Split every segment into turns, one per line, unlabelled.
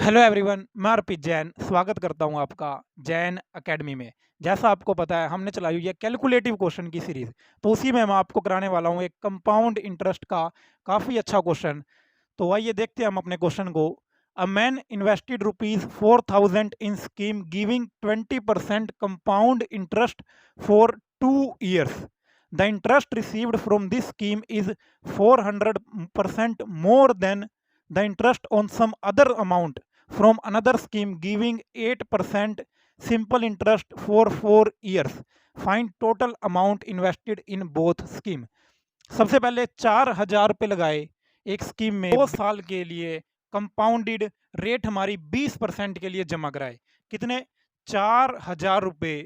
Hello everyone, मैं अर्पित जैन स्वागत करता हूं आपका जैन एकेडमी में। जैसा आपको पता है, हमने चलाई हुई है कैलकुलेटिव क्वेश्चन की सीरीज। तो उसी में मैं आपको कराने वाला हूं एक कंपाउंड इंटरेस्ट का काफ़ी अच्छा क्वेश्चन। तो आइए देखते हैं हम अपने क्वेश्चन को। A man invested ₹4000 in scheme giving 20% compound interest for 2 years। The interest received from this scheme is 400% more then the interest on some other amount from another scheme giving 8% simple interest for 4 years. Find total amount invested in both scheme. सबसे पहले 4,000 रुपये लगाए एक scheme में 2 साल के लिए, compounded rate हमारी 20% के लिए जमा कराए। कितने? 4,000 रुपये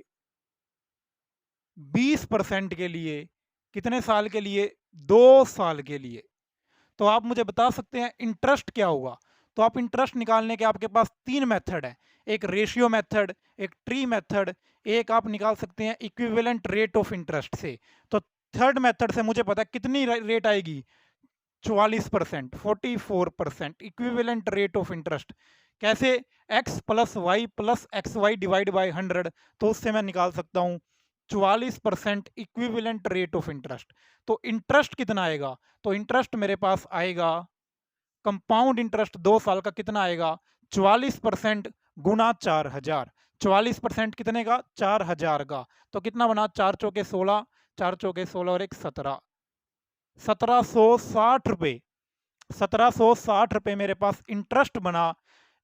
20% के लिए, कितने साल के लिए? 2 साल के लिए। तो आप मुझे बता सकते हैं इंटरेस्ट क्या होगा? तो आप इंटरेस्ट निकालने के आपके पास 3 मेथड है। एक रेशियो मेथड, एक ट्री मेथड, एक आप निकाल सकते हैं इक्विवेलेंट रेट ऑफ इंटरेस्ट से। तो थर्ड मेथड से मुझे पता है कितनी रेट आएगी? 44%, 44% इक्विवेलेंट रेट ऑफ इंटरेस्ट। कैसे? x plus y plus x y divide by 100। तो उससे मैं निकाल सकता हूँ 44% इक्विवेलेंट रेट ऑफ इंटरेस्ट। तो इंटरेस्ट कितना आएगा? तो इंटरेस्ट मेरे पास आएगा, कंपाउंड इंटरेस्ट 2 साल का कितना आएगा? 44% गुना 4,000। 44% कितने का? 4,000 का। तो कितना बना? 4 चौके 16, 4 चौके 16 और एक 17, 1760 रुपये। 1760 रुपये मेरे पास इंटरेस्ट बना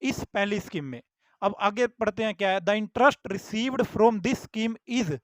इस पहली स्कीम में। अब आगे पढ़ते हैं, क्या है? The interest received from this scheme is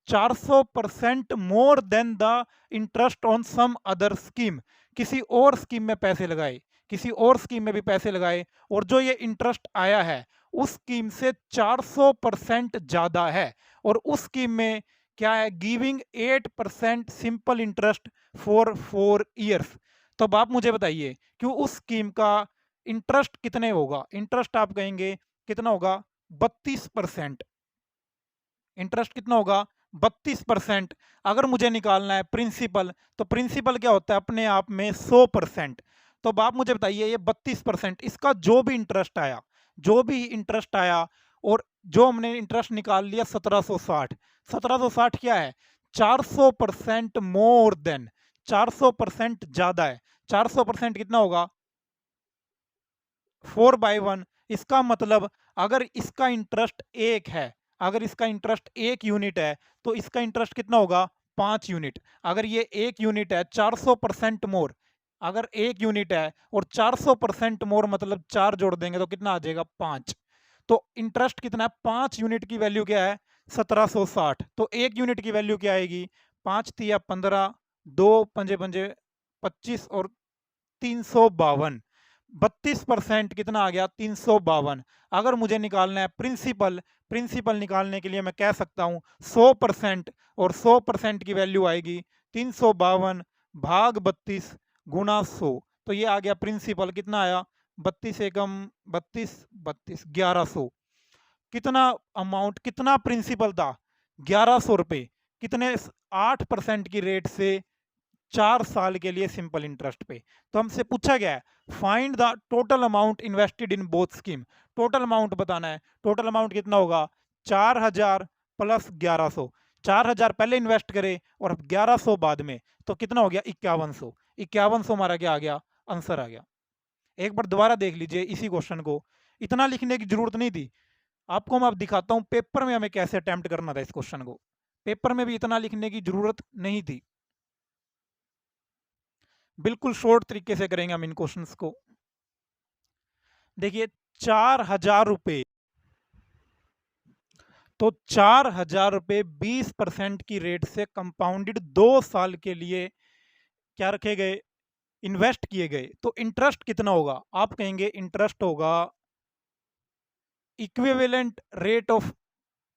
400% more than the interest on some other scheme. किसी और स्कीम में पैसे लगाए, किसी और स्कीम में भी पैसे लगाए, और जो ये इंटरेस्ट आया है उस स्कीम से 400% ज्यादा है। और उस स्कीम में क्या है? Giving 8% simple interest for 4 years। तो अब आप मुझे बताइए कि उस स्कीम का इंटरेस्ट कितने होगा? इंटरेस्ट आप कहेंगे कितना होगा? 32%। इंटरेस्ट कितना होगा? 32%। अगर मुझे निकालना है प्रिंसिपल, तो प्रिंसिपल क्या होता है अपने आप में? 100%। तो अब आप मुझे बताइए, ये 32%, इसका जो भी इंटरेस्ट आया, जो भी इंटरेस्ट आया, और जो हमने इंटरेस्ट निकाल लिया 1760, 1760 क्या है? 400% मोर देन, 400% ज्यादा है। 400% कितना होगा? 4/1। इसका मतलब अगर इसका इंटरेस्ट 1 है, अगर इसका इंटरेस्ट 1 यूनिट है, तो इसका इंटरेस्ट कितना होगा? 5 यूनिट। अगर ये 1 यूनिट है, 400% मोर, अगर 1 यूनिट है और 400% मोर मतलब 4 जोड़ देंगे तो कितना आ जाएगा? 5। तो इंटरेस्ट कितना है? 5 यूनिट की वैल्यू क्या है? 1760। तो 1 यूनिट की वैल्यू क्या आएगी? 5 तिया 15, 2 पंजे पंजे 25 और 352। 32% कितना आ गया? 352। अगर मुझे निकालना है प्रिंसिपल, प्रिंसिपल निकालने के लिए मैं कह सकता हूं 100%, और 100% की वैल्यू आएगी 352 भाग 32 गुना 100। तो ये आ गया प्रिंसिपल। कितना आया? 32 एकम 32, 32 1100। कितना अमाउंट, कितना प्रिंसिपल था? 1100 रुपये। कितने? 8% की रेट से 4 साल के लिए सिंपल इंटरेस्ट पे। तो हमसे पूछा गया है find the total amount invested in both scheme. Total amount बताना है। टोटल अमाउंट कितना होगा? 4,000 प्लस 1100। 4,000 पहले इन्वेस्ट करे और 1100 बाद में, तो कितना हो गया? 5100। 5100 हमारा क्या आ गया? आंसर आ गया। एक बार दोबारा देख लीजिए इसी क्वेश्चन को। इतना लिखने की जरूरत नहीं थी। आपको मैं अब दिखाता हूं पेपर में हमें कैसे अटेम्प्ट करना था इस क्वेश्चन को। पेपर में भी इतना लिखने की जरूरत नहीं थी। बिल्कुल शॉर्ट तरीके से करेंगे हम इन क्वेश्चंस को। देखिए, 4,000 रुपये, तो 4,000 रुपये 20% की रेट से कंपाउंडेड 2 साल के लिए क्या रखे गए? इन्वेस्ट किए गए। तो इंटरेस्ट कितना होगा? आप कहेंगे इंटरेस्ट होगा, इक्विवेलेंट रेट ऑफ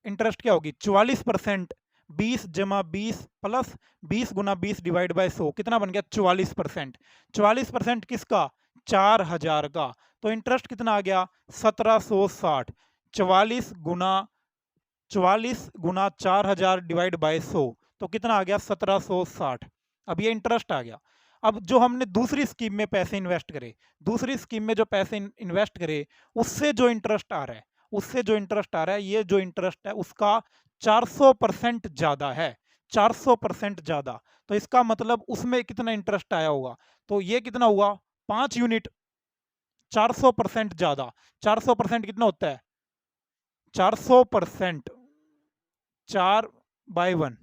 इंटरेस्ट क्या होगी? 44%। 20 जमा 20 प्लस 20 गुना 20 डिवाइड बाय 100, कितना बन गया? 44%। 44% किसका? 4,000 का। तो इंटरेस्ट कितना आ गया? 1760। 44 गुना 4,000 डिवाइड बाय 100, तो कितना आ गया? 1760। अब ये इंटरेस्ट आ गया। अब जो हमने दूसरी स्कीम में पैसे इन्वेस्ट करे, दूसरी स्कीम में जो पैसे इन्वेस्ट करे, उससे जो इंटरेस्ट आ रहा है, उससे जो इंटरेस्ट आ रहा है, ये जो इंटरेस्ट है उसका 400% ज़्यादा है, 400% ज़्यादा। तो इसका मतलब उसमें कितना इंटरेस्ट आया होगा, तो ये कितना हुआ 5 यूनिट, 400% ज़्यादा। 400% कितना होता है, 400% 4/1,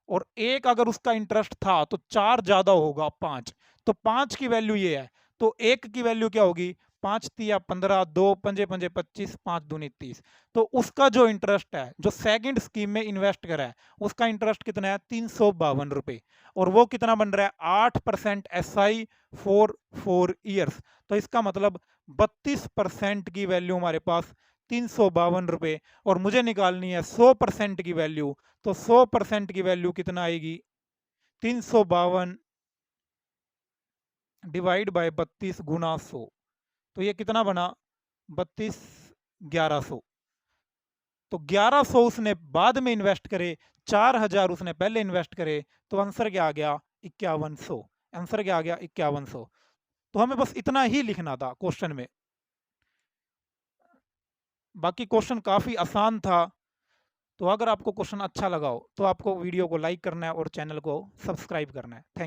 और एक अगर उसका इंटरेस्ट था तो 4 ज़्यादा होगा 5, तो 5 की वैल्यू ये है। तो एक की वैल्यू क्या होगी, 5 तिया 15, 2 पंजे पंजे 25, 5 दूनी 30। तो उसका जो इंटरेस्ट है, जो सेकंड स्कीम में इन्वेस्ट करा है, उसका इंटरेस्ट कितना है 352 रुपये, और वो कितना बन रहा है 8% SI फॉर 4 ईयर्स। तो इसका मतलब 32% की वैल्यू हमारे पास 352 रुपये, और मुझे निकालनी है 100% की वैल्यू। तो 100% की वैल्यू कितना आएगी, 352 डिवाइड बाय 32 गुना 100। तो ये कितना बना 32, 1100। तो 1100 उसने बाद में इन्वेस्ट करे, 4000 उसने पहले इन्वेस्ट करे, तो आंसर क्या आ गया 5100। आंसर क्या आ गया 5100। तो हमें बस इतना ही लिखना था क्वेश्चन में, बाकी क्वेश्चन काफ़ी आसान था। तो अगर आपको क्वेश्चन अच्छा लगा हो तो आपको वीडियो को लाइक करना है और चैनल को सब्सक्राइब करना है। थैंक